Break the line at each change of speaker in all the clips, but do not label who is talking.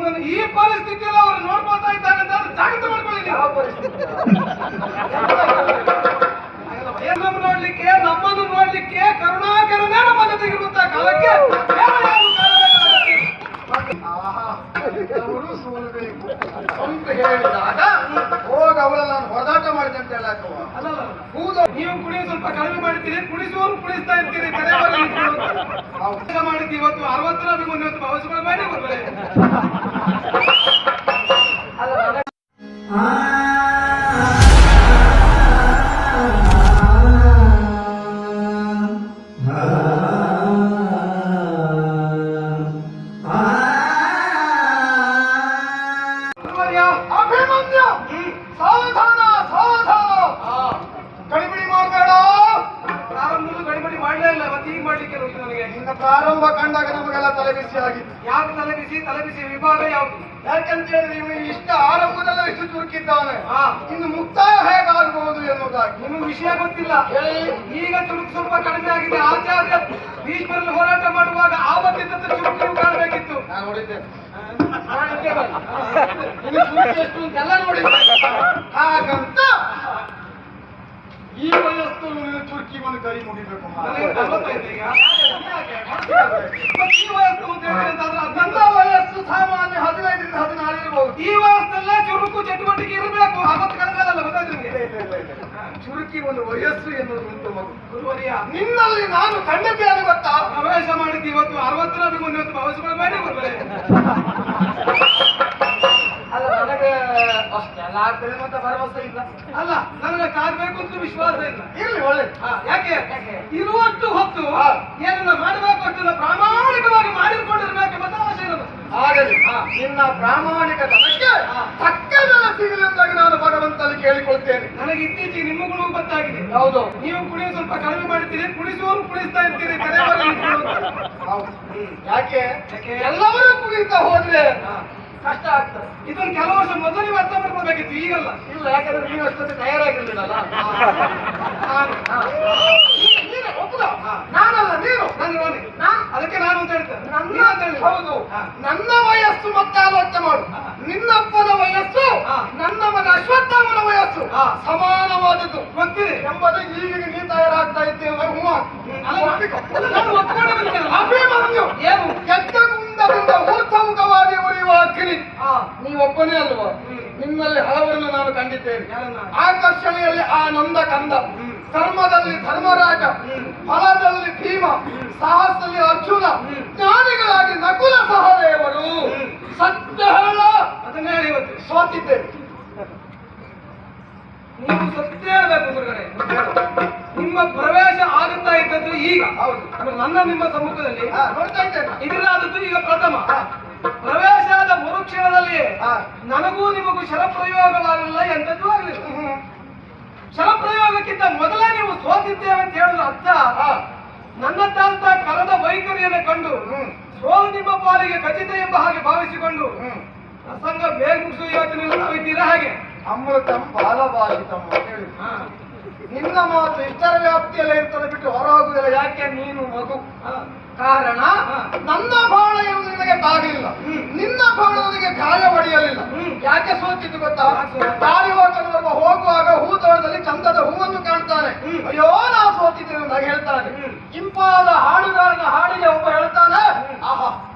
ನಿಮ್ಮನ್ನು ಈ ಪರಿಸ್ಥಿತಿಯಲ್ಲಿ ಅವರು ನೋಡ್ಕೊಳ್ತಾ ಇದ್ದಾರೆ ಅಂತ ಜಾಗ್ರತೆ ಮಾಡ್ಕೊಳ್ಳಿ.
ಯಾವ ಪರಿಸ್ಥಿತಿ?
ನಮ್ಮನ್ನು ನೋಡ್ಲಿಕ್ಕೆ, ನಮ್ಮನ್ನು ನೋಡ್ಲಿಕ್ಕೆ ಕರುಣಾಕರನೇ ನಮ್ಮ ಜೊತೆಗಿರುವಂತಹ ಕಾಲಕ್ಕೆ
ಅವರು ಸೋಲ್ಬೇಕು ಅಂತ ಹೇಳಿದಾಗ ಹೋಗ ಅವಳ ನಾನು ಹೊರದಾಟ ಮಾಡಿದೆ ಅಂತ ಹೇಳಕ್ಕವ.
ನೀವು ಕುಡಿಯೋ ಸ್ವಲ್ಪ ಕಡಿಮೆ ಮಾಡಿದ್ದೀರಿ, ಕುಡಿಸುವವರು ಕುಡಿಸ್ತಾ ಇರ್ತೀರಿ. ಮಾಡಿದ್ದು ಇವತ್ತು 60 ನಿಮಗೆ ಇವತ್ತು ಭಾವಿಸ್ಕೊಳ್ಳ ಮಾಡಿ ಬರ್ತಾರೆ.
ಅಭಿಮನ್ಯು ಸಾವಧಾನ ಸಾವಧಾನ, ಗಡಿಬಿಡಿ ಮಾಡಬೇಡ.
ಪ್ರಾರಂಭದಲ್ಲೂ ಗಡಿಬಿಡಿ ಮಾಡಲೇ ಇಲ್ಲ, ಮತ್ತೆ ಈಗ ಮಾಡ್ಲಿಕ್ಕೆ ನನಗೆ
ನಿನ್ನ ಪ್ರಾರಂಭ ಕಂಡಾಗ ನಮಗೆಲ್ಲ ತಲೆಬಿಸಿ ಆಗಿತ್ತು.
ಯಾಕೆ ತಲೆಬಿಸಿ ವಿಭಾಗ ಯಾವುದು?
ಯಾಕಂತ ಹೇಳಿದ್ರೆ ನೀವು ಇಷ್ಟ ಆರಂಭದಲ್ಲ ಇಷ್ಟು ಚುರುಕಿದ್ದಾನೆ, ಇನ್ನು ಮುಕ್ತಾಯ ಹೇಗಾಗಬಹುದು ಎನ್ನುವುದಾಗಿ
ನಿಮಗೆ ವಿಷಯ ಗೊತ್ತಿಲ್ಲ.
ಹೇಳಿ.
ಈಗ ಚುರುಕು ಸ್ವಲ್ಪ ಕಡಿಮೆ ಆಗಿದೆ. ಆಚಾರ್ಯ ಭೀಷ್ಮರಲ್ಲಿ ಹೋರಾಟ ಮಾಡುವಾಗ ಆವತ್ತಿದ್ದಂತ ಚುರುಕು ನೀವು ಕಾಣಬೇಕಿತ್ತು.
ನಾನು ನೋಡಿದ್ದೇನೆ, ಎಷ್ಟು ಅಂತೆಲ್ಲ ನೋಡಿದ್ದೆ. ಹಾಗಂತ ಈ ವಯಸ್ಸು ಚುರುಕಿವನ್ನು ಕೈ ಮುಗಿಬೇಕು. ನನ್ನ ವಯಸ್ಸು ಸಾಮಾನ್ಯ 15ರಿಂದ 16 ಇರಬಹುದು.
ಈ ವಯಸ್ಸಲ್ಲೇ ಚುರುಕು ಚಟುವಟಿಕೆ ಇರಬೇಕು. ಆವತ್ತು ಕಳೆದಲ್ಲ ಗೊತ್ತಾಯ್ತು ನಿಮಗೆ.
ಚುರುಕಿ ಒಂದು ವಯಸ್ಸು ಎನ್ನುವುದು ಉಂಟು ಮಗು.
ಗುರುವರಿಯ
ನಿನ್ನಲ್ಲಿ ನಾನು ಕಂಡದ್ದೇನು ಗೊತ್ತಾ?
ಪ್ರವೇಶ ಮಾಡಿದ್ದು ಇವತ್ತು 60 ನಿಮಗೆ ಇವತ್ತು ಭಾವಿಸ್ಕೊಳ್ಳ ಬೇಡ ಬರ್ತಾರೆ.
ಅಲ್ಲ, ನನಗೆ ಅಷ್ಟೆಲ್ಲ ಆಗ್ತದೆ ಅಂತ ಭರವಸೆ ಇಲ್ಲ.
ಅಲ್ಲ, ನನಗೆ ಕಾಡ್ಬೇಕು ಅಂತ ವಿಶ್ವಾಸ ಇಲ್ಲ.
ಇರ್ಲಿ, ಒಳ್ಳೆ.
ಯಾಕೆ ಇರುವಷ್ಟು ಹೊತ್ತು ಏನನ್ನ ಮಾಡಬೇಕು ಅಷ್ಟನ್ನ ಪ್ರಾಮಾಣಿಕವಾಗಿ ಮಾಡಿಕೊಂಡಿರ್ಬೇಕೆಂಬ ಅವಶ್ಯ ಇರೋದು.
ಆಗಲಿ, ನಿನ್ನ ಪ್ರಾಮಾಣಿಕ ತನಕ್ಕೆ ತಕ್ಕ ಬೆಲೆ ಸಿಗಲಿ ಅಂತಾಗಿ ನಾನು ಭಗವಂತನಲ್ಲಿ ಕೇಳಿಕೊಳ್ತೇನೆ.
ನನಗೆ ಇತ್ತೀಚೆಗೆ ನಿಮ್ಮ ಗುಣ ಗೊತ್ತಾಗಿದೆ.
ಹೌದು,
ನೀವು ಕುಡಿಯೋ ಸ್ವಲ್ಪ ಕಡಿಮೆ ಮಾಡಿದ್ದೀರಿ, ಕುಡಿಸುವವರು ಕುಡಿಸ್ತಾ ಇರ್ತೀರಿ.
ಯಾಕೆ ಎಲ್ಲವರೂ ಕುಡಿತಾ ಹೋದ್ರೆ ಕಷ್ಟ ಆಗ್ತದೆ.
ಇದನ್ನು ಕೆಲವು ವರ್ಷ ಮೊದಲು ನೀವು ಅರ್ಥ ಮಾಡ್ಕೊಳ್ಬೇಕಿತ್ತು, ಈಗಲ್ಲ.
ಇಲ್ಲ, ಯಾಕಂದ್ರೆ ನೀವು ಅಷ್ಟೊಂದು ತಯಾರಾಗಿರ್ಲಿಲ್ಲಲ್ಲ. ನಾನಲ್ಲ, ನೀನು.
ಅದಕ್ಕೆ ನಾನು ಅಂತ ಹೇಳ್ತೇನೆ.
ಹೌದು, ನನ್ನ ವಯಸ್ಸು ಮತ್ತೆ ಆಲೋಚನೆ ಮಾಡು. ನಿನ್ನಪ್ಪನ ವಯಸ್ಸು ನನ್ನ ಮಗ ಅಶ್ವತ್ಥಾಮನ ವಯಸ್ಸು ಸಮಾನವಾದದ್ದು
ಗೊತ್ತಿದೆ
ಎಂಬುದು ಈಗ ನೀ ತಯಾರಾಗ್ತಾ ಇದ್ದೇವೆ. ಅಭಿಮನ್ಯು
ಏನು
ಕೆಟ್ಟ ಗುಂಡದಿಂದ ಊರ್ಧಮುಖವಾಗಿ ಉರಿಯುವ ಅಗ್ನಿ. ನೀವೊಬ್ಬನೇ ಅಲ್ವಾ? ನಿನ್ನಲ್ಲಿ ಹಲವರನ್ನು ನಾನು ಕಂಡಿದ್ದೇನೆ. ಆಕರ್ಷಣೆಯಲ್ಲಿ ಆ ನಂದ ಕಂದ, ಧರ್ಮದಲ್ಲಿ ಧರ್ಮರಾಜ, ಫಲದಲ್ಲಿ ಭೀಮ, ಸಾಹಸದಲ್ಲಿ ಅರ್ಜುನ, ಜ್ಞಾನಿಗಳಾಗಿ ನಕುಲ ಸಹದೇವರು. ಸತ್ಯ ಹೇಳ,
ಅದನ್ನ ಹೇಳಿ ಇವತ್ತು
ಸೋತಿದ್ದೇವೆ.
ನೀವು ಸತ್ಯ ಹೇಳಬೇಕು ಗುರುಗಳೇ. ನಿಮ್ಮ ಪ್ರವೇಶ ಆಗುತ್ತಾ ಇದ್ದದ್ದು ಈಗ.
ಹೌದು,
ನನ್ನ ನಿಮ್ಮ ಸಮ್ಮುಖದಲ್ಲಿ
ನೋಡ್ತಾ ಇದ್ದೇನೆ.
ಇದರಾದದ್ದು ಈಗ ಪ್ರಥಮ ಪ್ರವೇಶ ಆದ ಮರುಕ್ಷಣದಲ್ಲಿ ನನಗೂ ನಿಮಗೂ ಶರಪ್ರಯೋಗವಾಗಲಿಲ್ಲ, ಎಂಥದ್ದು ಆಗಲಿಲ್ಲ. ಶರಪ್ರಯೋಗಕ್ಕಿಂತ ಮೊದಲೇ ನೀವು ಸೋತಿದ್ದೇವೆ ಅಂತ ಹೇಳಿದ ಅರ್ಥ ನನ್ನದಂತ ಕರದ ವೈಖರಿಯನ್ನು ಕಂಡು ಸೋಲು ನಿಮ್ಮ ಪಾಲಿಗೆ ಖಚಿತ ಎಂಬ ಹಾಗೆ ಭಾವಿಸಿಕೊಂಡು ಪ್ರಸಂಗ ಬೇಗ ಮುಗಿಸುವ ಯೋಚನೆ ನಾವಿದ್ದೀರಾ ಹಾಗೆ.
ಅಮೃತಂ ಬಾಲಭಾಷಿತಂ ಅಂತ ಹೇಳಿ ನಿನ್ನ ಮಾತು ಇಷ್ಟರ ವ್ಯಾಪ್ತಿಯಲ್ಲೇ ಇರ್ತದೆ, ಬಿಟ್ಟು ಹೊರಹೋಗುದಿಲ್ಲ. ಯಾಕೆ? ನೀನು ಮಗು. ಕಾರಣ ನನ್ನ ಬಾಣ ಏನು ನಿನಗೆ ತಾಗಲಿಲ್ಲ, ನಿನ್ನ ಬಾಣ ನನಗೆ ಗಾಯ ಹೊಡೆಯಲಿಲ್ಲ. ಯಾಕೆ ಸೋತಿದ್ದು ಗೊತ್ತಾ? ದಾರಿವಾಕನವರೆಗೂ ಹೋಗುವಾಗ ಹೂತೋಟದಲ್ಲಿ ಚಂದದ ಹೂವನ್ನು ಕಾಣ್ತಾನೆ. ಅಯ್ಯೋ, ನಾ ಸೋತಿದ್ದೇನೆ ಅಂತ ಹೇಳ್ತಾನೆ. ಇಂಪಾದ ಹಾಡುಗಾರನ ಹಾಡಿಗೆ ಒಬ್ಬ ಹೇಳ್ತಾನೆ, ಆಹಾ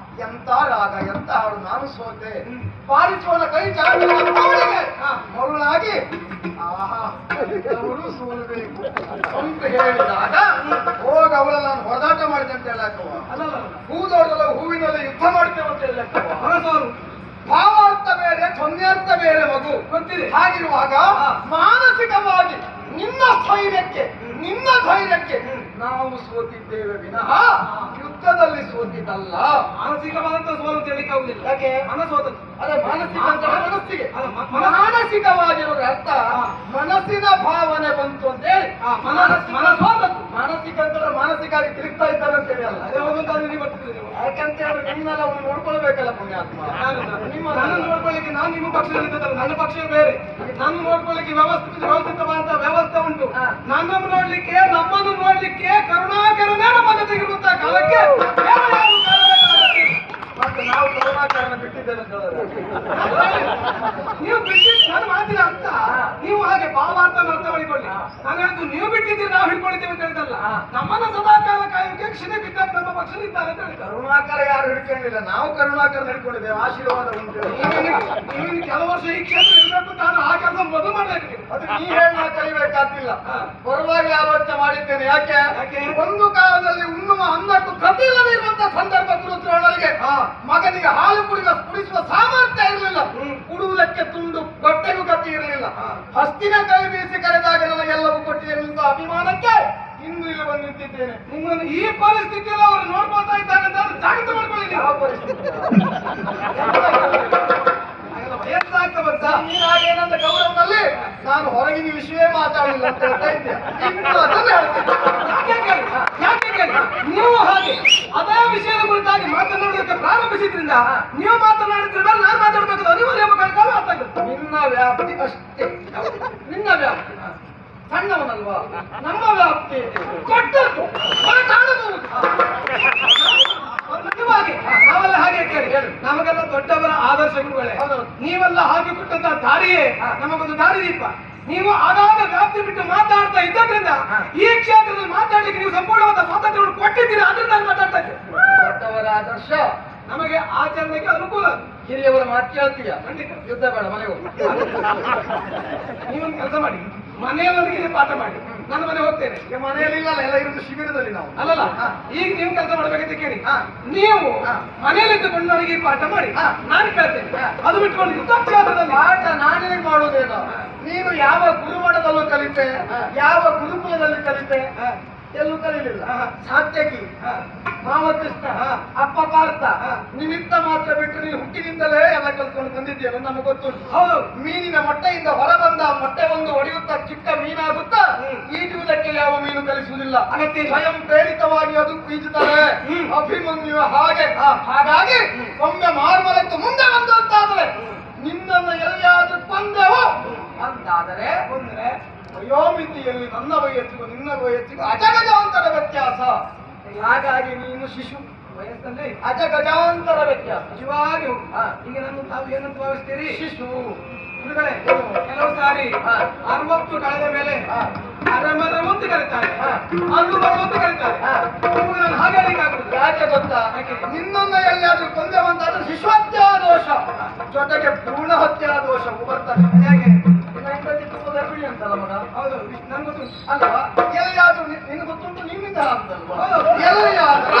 ಎಂತ ರಾಗ, ಎಂತ ಹಾಡು, ನಾನು ಸೋತೆ. ಪಾರಿಚೋನ ಕೈ ಚಾಡಿಗೆ ಮರುಳಾಗಿ ಆಹಾ ಅವರು ಸೋಲ್ಬೇಕು ಅಂತ ಹೇಳಿದಾಗ ಹೋಗ ಅವಳ ನಾನು ಹೊರದಾಟ ಮಾಡಿದೆ ಅಂತ ಹೇಳಕ್ಕವ. ಹೂದೋಟದ ಹೂವಿನಲ್ಲಿ ಯುದ್ಧ ಮಾಡ್ತೇವೆ ಅಂತ ಹೇಳಕ್ಕವ. ಭಾವಾರ್ಥ ಬೇರೆ, ಧ್ವನ್ಯಾರ್ಥ ಬೇರೆ ಮಗು, ಗೊತ್ತಿದೆ. ಹಾಗಿರುವಾಗ ಮಾನಸಿಕವಾಗಿ ನಿನ್ನ ಸ್ಥೈರ್ಯಕ್ಕೆ, ನಿನ್ನ ಧೈರ್ಯಕ್ಕೆ ನಾವು ಸೋತಿದ್ದೇವೆ ವಿನಃ ಯುದ್ಧದಲ್ಲಿ ಸೋತಿದ್ದಲ್ಲ.
ಮಾನಸಿಕವಾದಂತ ಸೋಲು ಅಂತ ಹೇಳಿಕ್ಕೆ ಆಗುದಿಲ್ಲ.
ಯಾಕೆ?
ಮನಸೋದದ್ದು.
ಅದೇ ಮಾನಸಿಕ ಅಂತ ಮನಸ್ಸಿಗೆ, ಮಾನಸಿಕವಾಗಿರೋದ್ರ ಅರ್ಥ ಮನಸ್ಸಿನ ಭಾವನೆ ಬಂತು ಅಂತ ಹೇಳಿ
ಮನಸೋದದ್ದು.
ಮಾನಸಿಕ ಅಂತಂದ್ರೆ ಮಾನಸಿಕವಾಗಿ ತಿರುಗ್ತಾ ಇದ್ದಾರೆ ಅಂತ ಹೇಳಿ ಅಲ್ಲ.
ಅದೇ ಹೋದಂತ ನೀವು ಬರ್ತಿದ್ದೀರಿ.
ಯಾಕಂತ ಹೇಳಿದ್ರೆ ನಿಮ್ಮನ್ನ ಅವನು ನೋಡ್ಕೊಳ್ಬೇಕಲ್ಲ ಪುಣ್ಯಾತ್ಮ.
ನನ್ನ ನೋಡ್ಕೊಳ್ಳಿಕ್ಕೆ ನಾನು ನಿಮ್ಮ ಪಕ್ಷದಲ್ಲಿದ್ದಲ್ಲ, ನನ್ನ ಪಕ್ಷ ಬೇರೆ. ನನ್ನ ನೋಡ್ಕೊಳ್ಳಿಕ್ಕೆ ವ್ಯವಸ್ಥಿತವಾದ ವ್ಯವಸ್ಥೆ ಉಂಟು. ನನ್ನನ್ನು ನೋಡ್ಲಿಕ್ಕೆ, ನಮ್ಮನ್ನು ನೋಡ್ಲಿಕ್ಕೆ ಕರುಣಾಕರನೇ ನಮ್ಮ ಜೊತೆಗಿರುವಂತಹ ಕಾಲಕ್ಕೆ
ನಾವು ಕರುಣಾಕರನ ಬಿಟ್ಟಿದ್ದೇವೆ ಅಂತ ಹೇಳಿದ್ರೆ.
ನೀವು ಬಿಟ್ಟಿದ್ದು ನನ್ನ ಮಾತಿನ ಅರ್ಥ ನೀವು ಹಾಗೆ ಭಾವಾರ್ಥ ಅರ್ಥ ಮಾಡಿಕೊಳ್ಳಿ. ನಾನು ಹೇಳಿದ್ದು ನೀವು ಬಿಟ್ಟಿದ್ದೀರಿ ನಾವು ಹಿಡ್ಕೊಂಡಿದ್ದೇವೆ ಅಂತ ಹೇಳಿದಲ್ಲ. ನಮ್ಮನ್ನ ಸದಾಕಾಲ ಕಾಯೋಕೆ ಕ್ಷಣ ಬಿದ್ದ ನಮ್ಮ ಪಕ್ಷದಿದ್ದಾರೆ ಅಂತ ಹೇಳಿದ್ದಾರೆ.
ಕರುಣಾಕರ ಯಾರು ಹಿಡ್ಕೊಂಡಿಲ್ಲ, ನಾವು ಕರುಣಾಕರನ ಹಿಡ್ಕೊಂಡಿದ್ದೇವೆ. ಆಶೀರ್ವಾದ ಉಂಟು.
ನೀವು ಕೆಲವು ವರ್ಷ ಈ ಕ್ಷೇತ್ರ ಇರಬೇಕು ನಾನು ಆ ಕೆಲಸ ಮೊದಲು ಮಾಡಬೇಕು.
ಅದು ನೀ ಹೇಳಿ ನಾ ಕಲಿಬೇಕಾಗ್ತಿಲ್ಲ. ಬರುವಾಗಲೇ ಆಲೋಚನೆ ಮಾಡಿದ್ದೇನೆ. ಯಾಕೆ
ಯಾಕೆ?
ಒಂದು ಕಾಲದಲ್ಲಿ ಉಣ್ಣುವ ಅನ್ನಕ್ಕೂ ಗತಿ ಇಲ್ಲದಿರುವಂತಹ ಸಂದರ್ಭ ಗುರುದ್ರೋಣರಿಗೆ ಮಗನಿಗೆ ಹಾಲು ಕುಡಿಸುವ ಸಾಮರ್ಥ್ಯ ಇರಲಿಲ್ಲ. ಕುಡುವುದಕ್ಕೆ ತುಂಡು ಬಟ್ಟೆಗೂ ಗತಿ ಇರಲಿಲ್ಲ. ಹಸ್ತಿನ ಕೈ ಬೀಸಿ ಕರೆದಾಗ ನನಗೆಲ್ಲವೂ ಕೊಟ್ಟಿರುವಂತ ಅಭಿಮಾನಕ್ಕೆ ಇಂದು ಇಲ್ಲಿ ಬಂದು ನಿಂತಿದ್ದೇನೆ.
ನಿಮ್ಮನ್ನು ಈ ಪರಿಸ್ಥಿತಿಯಲ್ಲಿ ಅವರು ನೋಡ್ಕೊಳ್ತಾ ಇದ್ದಾರೆ ಅಂತ ಜಾಗೃತ ಮಾಡ್ಕೊಳ್ಳಿ.
ಯಾವ ಪರಿಸ್ಥಿತಿ?
ವಯಸ್ಸಾಗ್ತಾ ಬರ್ತಾ
ನೀನಾಗೇನಂತ ಗೌರವದಲ್ಲಿ ನಾನು ಹೊರಗಿನ ವಿಷಯವೇ ಮಾತಾಡಲಿಲ್ಲ ಅಂತ ಹೇಳ್ತಾ ಇದ್ದೆ. ಇನ್ನು ಅದನ್ನ ಹೇಳ್ತೀನಿ.
ಯಾಕೆ ಕೇಳಿ ನೀವು ಹಾಗೆ ಅದೇ ವಿಷಯದ ಕುರಿತಾಗಿ ಮಾತನಾಡೋದಕ್ಕೆ ಪ್ರಾರಂಭಿಸಿದ್ರಿಂದ ನೀವು ಮಾತನಾಡಿದ್ರಿಂದ ನಾನು ಮಾತಾಡಬೇಕು ಅನಿವಾರ್ಯ ಕಾಲ ಅರ್ಥ ಆಗುತ್ತೆ.
ನಿನ್ನ ವ್ಯಾಪ್ತಿ ಅಷ್ಟೇ. ನಿನ್ನ ವ್ಯಾಪ್ತಿ ಸಣ್ಣವನಲ್ವಾ? ನಮ್ಮ ವ್ಯಾಪ್ತಿ ಕೊಟ್ಟದ್ದು ಕಾಣಬಹುದು.
ನಿಜವಾಗಿ ನಾವೆಲ್ಲ ಹಾಗೆ ಕೇಳಿ ನಮಗೆಲ್ಲ ದೊಡ್ಡವರ ಆದರ್ಶ ಗುರುಗಳೇ. ನೀವೆಲ್ಲ ಹಾಗೆ ಕೊಟ್ಟಂತ ದಾರಿಯೇ ನಮಗೊಂದು ದಾರಿದೀಪ. ನೀವು ಆಗಾಗ ವ್ಯಾಪ್ತಿ ಬಿಟ್ಟು ಮಾತಾಡ್ತಾ ಇದ್ದರಿಂದ ಈ ಕ್ಷೇತ್ರದಲ್ಲಿ ಮಾತಾಡ್ಲಿಕ್ಕೆ ನೀವು ಸಂಪೂರ್ಣವಾದ ಸ್ವಾತಂತ್ರ್ಯವನ್ನು ಕೊಟ್ಟಿದ್ದೀರಿ. ಆದ್ರಿಂದ ನಾನು ಮಾತಾಡ್ತಾ ಇದ್ದೆ.
ದೊಡ್ಡವರ ಆದರ್ಶ
ನಮಗೆ ಆಚರಣೆಗೆ ಅನುಕೂಲ.
ಹಿರಿಯವರ ಮಾತು ಕೇಳ್ತೀಯ.
ಖಂಡಿತ
ಯುದ್ಧ ಬೇಡ, ಮನೆಗೆ ಹೋಗು.
ನೀವೊಂದು ಕೆಲಸ ಮಾಡಿ, ಮನೆಯವರಿಗೆ ಪಾಠ ಮಾಡಿ, ನನ್ನ ಮನೆ ಹೋಗ್ತೇನೆ.
ಈಗ ಮನೆಯಲ್ಲಿ ಇಲ್ಲ, ಎಲ್ಲ ಇರುವುದು ಶಿಬಿರದಲ್ಲಿ ನಾವು.
ಅಲ್ಲಲ್ಲ ಈಗ ನೀವು ಕೆಲಸ ಮಾಡ್ಬೇಕಂತ ಕೇಳಿ ನೀವು ಮನೆಯಲ್ಲಿದ್ದುಕೊಂಡು ನನಗೆ ಈ ಪಾಠ ಮಾಡಿ ನಾನು ಕೇಳ್ತೇನೆ. ಅದು ಬಿಟ್ಕೊಂಡು ಯುದ್ಧಕ್ಷೇತ್ರದಲ್ಲಿ
ಪಾಠ ನಾನಿಗೆ ಮಾಡುವುದೇನು? ನೀನು ಯಾವ ಗುರುಮಠದಲ್ಲೂ ಕಲಿತೆ, ಯಾವ ಗುರುಕುಲದಲ್ಲಿ ಕಲಿತೆ, ಎಲ್ಲೂ ಕಲಿಲಿಲ್ಲ. ಸಾತ್ಯಕಿ, ರಾಮಕೃಷ್ಣ, ಅಪ್ಪ ಪಾರ್ಥ ನಿಮಿತ್ತ ಮಾತ್ರ ಬಿಟ್ಟು ನೀನು ಹುಟ್ಟಿನಿಂದಲೇ ಎಲ್ಲ ಕಲ್ತ್ಕೊಂಡು ಬಂದಿದ್ದೇನೆ ನಮಗೆ ಗೊತ್ತುಂಟು.
ಹೌದು,
ಮೀನಿನ ಮೊಟ್ಟೆಯಿಂದ ಹೊರಬಂದ ಮೊಟ್ಟೆ ಒಂದು ಒಡೆಯುತ್ತಾ ಚಿಕ್ಕ ಮೀನಾಗುತ್ತಾ ಈಜುವುದಕ್ಕೆ ಯಾವ ಮೀನು ಕಲಿಸುವುದಿಲ್ಲ.
ಅಗತ್ಯ ಇಲ್ಲ.
ಸ್ವಯಂ ಪ್ರೇರಿತವಾಗಿ ಅದು ಈಜುತ್ತಾರೆ. ಅಭಿಮನ್ಯು ಹಾಗೆ. ಹಾಗಾಗಿ ಒಮ್ಮೆ ಮಾರ್ಮಲೆತ್ತು ಮುಂದೆ ಬಂದು ಅಂತಾದರೆ ನಿನ್ನನ್ನು ಎಲ್ಲಿಯಾದ್ರೂ ಕೊಂದೆವು ಅಂತಾದರೆ
ಅಂದ್ರೆ
ವಯೋಮಿತಿಯಲ್ಲಿ ನನ್ನ ವಯಸ್ಸಿಗೂ ನಿನ್ನ ವಯಸ್ಸಿಗೂ ಅಜಗಜಾಂತರ ವ್ಯತ್ಯಾಸ. ಹಾಗಾಗಿ ನೀನು ಶಿಶು
ವಯಸ್ಸಲ್ಲಿ
ಅಜಗಜಾಂತರ ವ್ಯತ್ಯಾಸ.
ನಿಜವಾಗಿ ಈಗ ನಾನು ತಾವು ಏನಂತ ಭಾವಿಸ್ತೀರಿ?
ಶಿಶು
ಗುರುಗಳೇ, ಕೆಲವು ಸಾರಿ 60 ಕಳೆದ ಮೇಲೆ ಅರಮರವಂತ ಕರೀತಾರೆ, ಅಲ್ಲು ಬರುವಂತ ಕರೀತಾರೆ. ನಿಮಗೆ ನಾನು ಹಾಗೆ ಹೇಳಿಕಾಗುದು.
ಯಾಕೆ ಗೊತ್ತಾ? ನಿನ್ನನ್ನು ಎಲ್ಲಿಯಾದ್ರೂ ಕೊಂದೆವಂತಾದ್ರೂ ಶಿಶುಹತ್ಯಾ ದೋಷ ಜೊತೆಗೆ ಭ್ರೂಣ ಹತ್ಯಾ ದೋಷವು ಬರ್ತದೆ.
ಹೇಗೆ?
ಗರ್ಭಿಣಿ ಅಂತಲ್ಲ ಮಗ?
ಹೌದು, ನನ್ಗೆ ಗೊತ್ತು.
ಅಲ್ವಾ? ಎಲ್ಲಿಯಾದ್ರೂ ನಿನಗೆ ಗೊತ್ತುಂಟು, ನಿನ್ನಿಂದ ಅಂತಲ್ವಾ? ಎಲ್ಲಿಯಾದ್ರೂ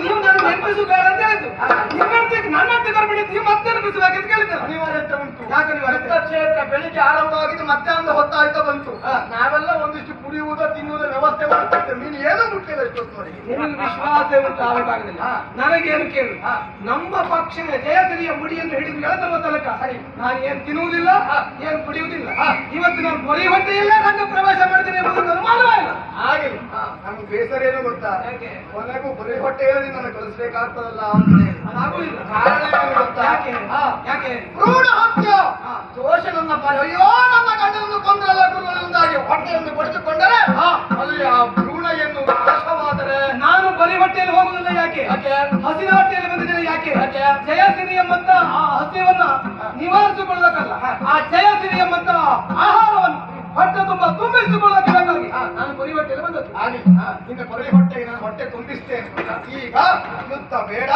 ನೀವು ನಾನು ನೆನಪಿಸು ಬೇಡ ಅಂತ ಹೇಳಿದ್ದು. ನನ್ನಂತೆ ಗರ್ಭಿಣಿ ನೀವು ಮತ್ತೆ ನೆನಪಿಸಬೇಕಂತ ಕೇಳಿದ್ದೆ.
ಅನಿವಾರ್ಯತೆ ಉಂಟು.
ಯಾಕೆ ಅನಿವಾರ್ಯತೆ?
ಕ್ಷೇತ್ರ ಬೆಳಿಗ್ಗೆ ಆರಂಭವಾಗಿದ್ದು ಮಧ್ಯಾಹ್ನ ಹೊತ್ತಾಯ್ತಾ ಬಂತು. ನಾವೆಲ್ಲ ಒಂದಿಷ್ಟು ಕುಡಿಯುವುದ ತಿನ್ನುವುದ ವ್ಯವಸ್ಥೆ ಮಾಡ್ತಿದ್ದೇವೆ. ನೀನು ಏನೋ ಮುಟ್ಟಿಲ್ಲ ಇಷ್ಟೊತ್ತವರೆಗೆ.
ನಿಮಗೆ ವಿಶ್ವಾಸ ಉಂಟು ಆಗಬೇಕಾಗಿಲ್ಲ. ನನಗೇನು ಕೇಳು, ನಮ್ಮ ಪಕ್ಷ ಜಯಶ್ರೀಯ ಮುಡಿಯನ್ನು ಹಿಡಿದು ಎಳೆದರುವ ತನಕ ನಾನು ಏನು ತಿನ್ನುವುದಿಲ್ಲ, ಏನು ಕುಡಿಯುವುದಿಲ್ಲ. ಇವತ್ತು ನಾನು ಬರೀ ಹೊಟ್ಟೆಯಲ್ಲೇ ರಂಗ ಪ್ರವೇಶ ಮಾಡ್ತೇನೆ ಎಂಬುದಕ್ಕೆ ಅನುಮಾನವೇ ಇಲ್ಲ.
ಹಾಗೆ ನಮ್ಗೆ ಬೇಸರ ಏನು ಗೊತ್ತಾ?
ಯಾಕೆ?
ಕೊನೆಗೂ ಬರೀ ಹೊಟ್ಟೆಯಲ್ಲಿ ನಾನು ಕಳಿಸ್ಬೇಕಾಗ್ತದಲ್ಲ ಅಂತ ಹೇಳಿ.
ಅದಾಗುವುದಿಲ್ಲ.
ಕಾರಣ ಏನು ಗೊತ್ತಾ?
ಯಾಕೆ?
ಭ್ರೂಣ ಹತ್ಯೆ ದೋಷ ನನ್ನ ಅಯ್ಯೋ ನನ್ನ ಗಂಡನನ್ನು ಕೊಂದರಲ್ಲ ಗುರುಗಳಿಂದಾಗಿ ಹೊಟ್ಟೆಯನ್ನು ಬಡಿದುಕೊಂಡರೆ ಅಲ್ಲಿ ಆ ಭ್ರೂಣ ಎಂದು ನಾಶವಾದರೆ
ನಾನು ಬರೀ ಹೊಟ್ಟೆಯಲ್ಲಿ ಹೋಗುವುದಿಲ್ಲ. ಯಾಕೆ? ಹಸಿದ ಹೊಟ್ಟೆಯಲ್ಲಿ ಬಂದಿದ್ದೇನೆ. ಯಾಕೆ? ಜಯಸಿರಿ ಎಂಬಂತ ಆ ಹಸಿವನ್ನ ನಿವಾರಿಸಿಕೊಳ್ಳಬೇಕಲ್ಲ, ಆ ಜಯಸಿರಿ ಎಂಬಂತ ಆಹಾರವನ್ನು ಹೊಟ್ಟೆ ತುಂಬಾ ತುಂಬಿಸಿಕೊಳ್ಳೋಕೆ ಬೇಕಾಗಿ ನಾನು ಬರೀ ಹೊಟ್ಟೆಯಲ್ಲಿ ಬಂದದ್ದು.
ಇನ್ನು ಬರೀ ಹೊಟ್ಟೆಗೆ ನಾನು ಹೊಟ್ಟೆ ತುಂಬಿಸ್ತೇನೆ. ಈಗ ಯುದ್ಧ ಬೇಡ.